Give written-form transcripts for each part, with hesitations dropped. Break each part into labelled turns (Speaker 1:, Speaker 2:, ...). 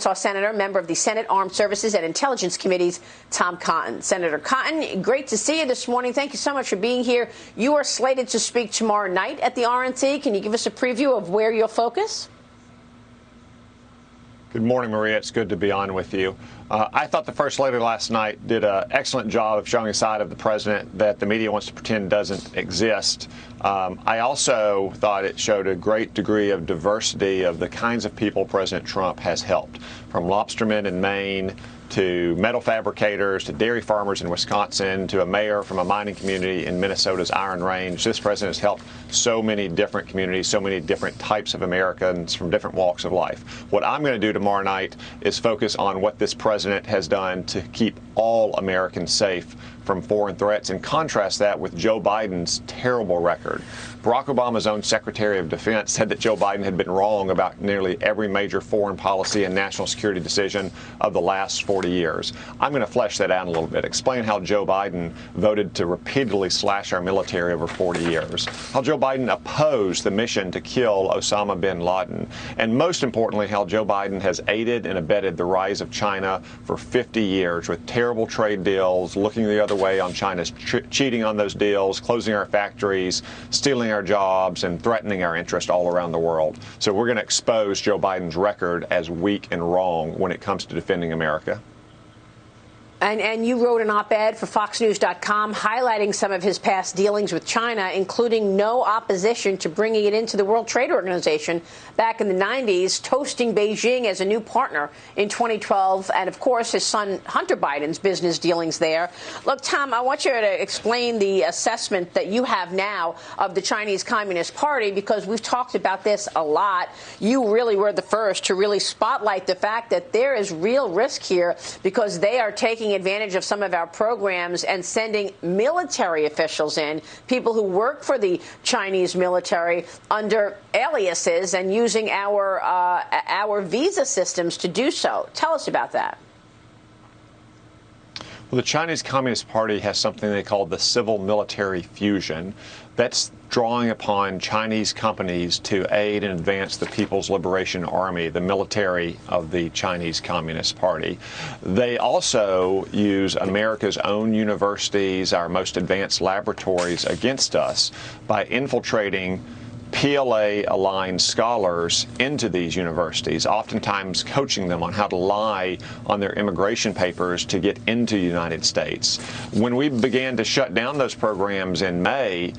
Speaker 1: Arkansas Senator, member of the Senate Armed Services and Intelligence Committees, Tom Cotton. Senator Cotton, great to see you this morning. Thank you so much for being here. You are slated to speak tomorrow night at the RNC. Can you give us a preview of where you'll focus?
Speaker 2: Good morning, Maria. It's good to be on with you. I thought the First Lady last night did an excellent job of showing a side of the president that the media wants to pretend doesn't exist. I also thought it showed a great degree of diversity of the kinds of people President Trump has helped, from lobstermen in Maine to metal fabricators, to dairy farmers in Wisconsin, to a mayor from a mining community in Minnesota's Iron Range. This president has helped so many different communities, so many different types of Americans from different walks of life. What I'm going to do tomorrow night is focus on what this president has done to keep all Americans safe from foreign threats, and contrast that with Joe Biden's terrible record. Barack Obama's own Secretary of Defense said that Joe Biden had been wrong about nearly every major foreign policy and national security decision of the last 40 years. I'm going to flesh that out a little bit, explain how Joe Biden voted to repeatedly slash our military over 40 years, how Joe Biden opposed the mission to kill Osama bin Laden, and most importantly, how Joe Biden has aided and abetted the rise of China for 50 years with terrible trade deals, looking the other way on China's cheating on those deals, closing our factories, stealing our jobs, and threatening our interest all around the world. So we're going to expose Joe Biden's record as weak and wrong when it comes to defending America.
Speaker 1: And you wrote an op-ed for FoxNews.com highlighting some of his past dealings with China, including no opposition to bringing it into the World Trade Organization back in the 90s, toasting Beijing as a new partner in 2012, and, of course, his son Hunter Biden's business dealings there. Look, Tom, I want you to explain the assessment that you have now of the Chinese Communist Party, because we've talked about this a lot. You really were the first to really spotlight the fact that there is real risk here because they are taking advantage of some of our programs and sending military officials in, people who work for the Chinese military under aliases and using our visa systems to do so. Tell us about that.
Speaker 2: Well, the Chinese Communist Party has something they call the civil-military fusion. That's drawing upon Chinese companies to aid and advance the People's Liberation Army, the military of the Chinese Communist Party. They also use America's own universities, our most advanced laboratories, against us by infiltrating PLA-aligned scholars into these universities, oftentimes coaching them on how to lie on their immigration papers to get into the United States. When we began to shut down those programs in May,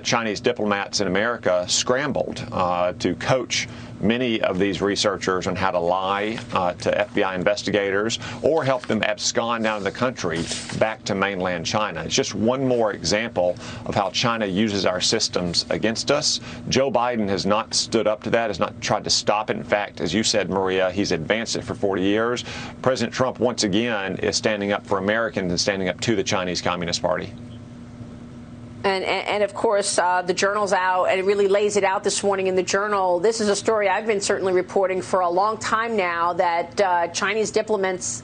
Speaker 2: Chinese diplomats in America scrambled to coach many of these researchers on how to lie to FBI investigators or help them abscond out of the country back to mainland China. It's just one more example of how China uses our systems against us. Joe Biden has not stood up to that, has not tried to stop it. In fact, as you said, Maria, he's advanced it for 40 years. President Trump, once again, is standing up for Americans and standing up to the Chinese Communist Party.
Speaker 1: And of course, the Journal's out, and it really lays it out this morning in the Journal. This is a story I've been certainly reporting for a long time now, that Chinese diplomats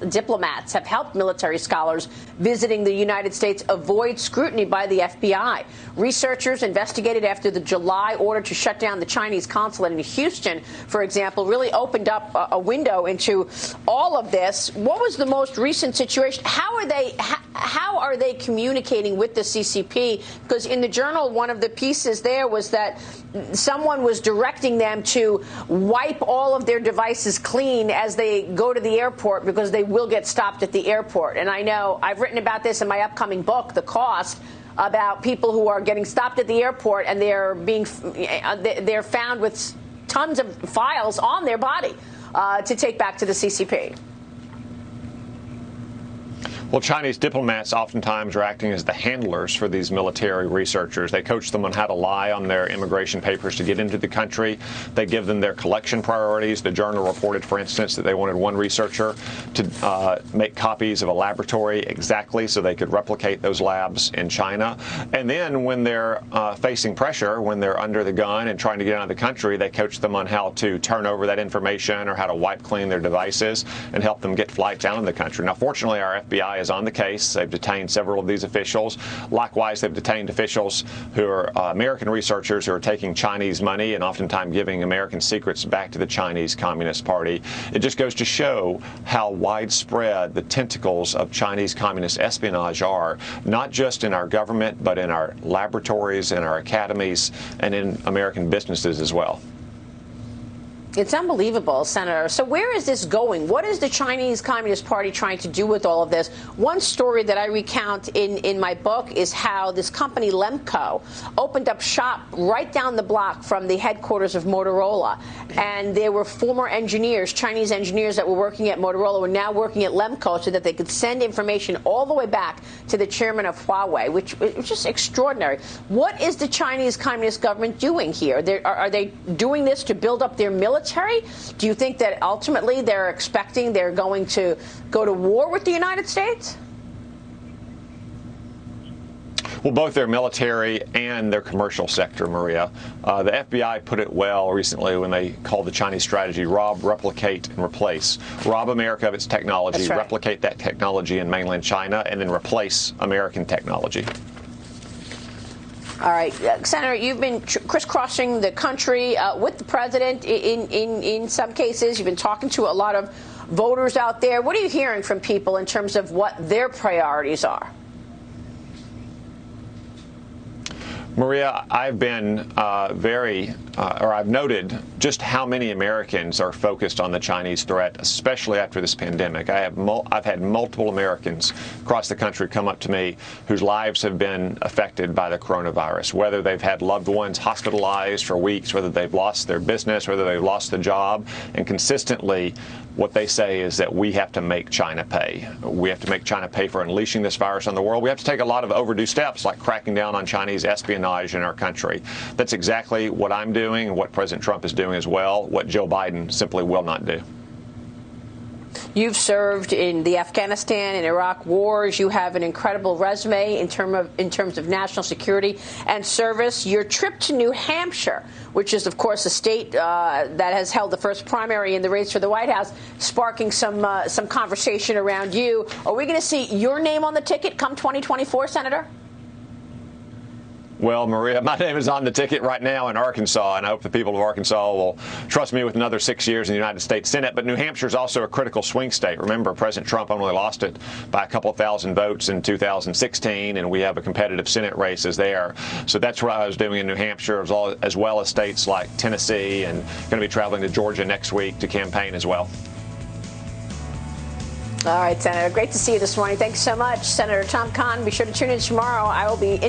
Speaker 1: have helped military scholars visiting the United States avoid scrutiny by the FBI. Researchers investigated after the July order to shut down the Chinese consulate in Houston, for example, really opened up a window into all of this. What was the most recent situation? How are they communicating with the CCP? Because in the Journal, one of the pieces there was that someone was directing them to wipe all of their devices clean as they go to the airport, because they will get stopped at the airport. And I know I've written about this in my upcoming book, The Cost, about people who are getting stopped at the airport and they're found with tons of files on their body to take back to the CCP.
Speaker 2: Well, Chinese diplomats oftentimes are acting as the handlers for these military researchers. They coach them on how to lie on their immigration papers to get into the country. They give them their collection priorities. The Journal reported, for instance, that they wanted one researcher to make copies of a laboratory exactly so they could replicate those labs in China. And then when they're facing pressure, when they're under the gun and trying to get out of the country, they coach them on how to turn over that information or how to wipe clean their devices and help them get flights out of the country. Now, fortunately, our FBI FBI is on the case. They've detained several of these officials. Likewise, they've detained officials who are American researchers who are taking Chinese money and oftentimes giving American secrets back to the Chinese Communist Party. It just goes to show how widespread the tentacles of Chinese communist espionage are, not just in our government, but in our laboratories, in our academies, and in American businesses as well.
Speaker 1: It's unbelievable, Senator. So where is this going? What is the Chinese Communist Party trying to do with all of this? One story that I recount in my book is how this company, Lemco, opened up shop right down the block from the headquarters of Motorola. And there were former engineers, Chinese engineers that were working at Motorola, were now working at Lemco so that they could send information all the way back to the chairman of Huawei, which was just extraordinary. What is the Chinese Communist government doing here? Are they doing this to build up their military? Do you think that ultimately they're expecting they're going to go to war with the United States?
Speaker 2: Well, both their military and their commercial sector, Maria. The FBI put it well recently when they called the Chinese strategy rob, replicate, and replace. Rob America of its technology,
Speaker 1: That's right.
Speaker 2: Replicate that technology in mainland China, and then replace American technology.
Speaker 1: All right, Senator, you've been crisscrossing the country with the president in some cases. You've been talking to a lot of voters out there. What are you hearing from people in terms of what their priorities are?
Speaker 2: Maria, I've been I've noted just how many Americans are focused on the Chinese threat, especially after this pandemic. I've had multiple Americans across the country come up to me whose lives have been affected by the coronavirus, whether they've had loved ones hospitalized for weeks, whether they've lost their business, whether they've lost the job. And consistently, what they say is that we have to make China pay. We have to make China pay for unleashing this virus on the world. We have to take a lot of overdue steps, like cracking down on Chinese espionage in our country. That's exactly what I'm doing and what President Trump is doing as well, what Joe Biden simply will not do.
Speaker 1: You've served in the Afghanistan and Iraq wars. You have an incredible resume in terms of national security and service. Your trip to New Hampshire, which is, of course, a state that has held the first primary in the race for the White House, sparking some conversation around you. Are we going to see your name on the ticket come 2024, Senator?
Speaker 2: Well, Maria, my name is on the ticket right now in Arkansas, and I hope the people of Arkansas will trust me with another 6 years in the United States Senate. But New Hampshire is also a critical swing state. Remember, President Trump only lost it by a couple of thousand votes in 2016, and we have a competitive Senate races there. So that's what I was doing in New Hampshire, as well as states like Tennessee, and going to be traveling to Georgia next week to campaign as well.
Speaker 1: All right, Senator. Great to see you this morning. Thanks so much, Senator Tom Cotton. Be sure to tune in tomorrow. I will be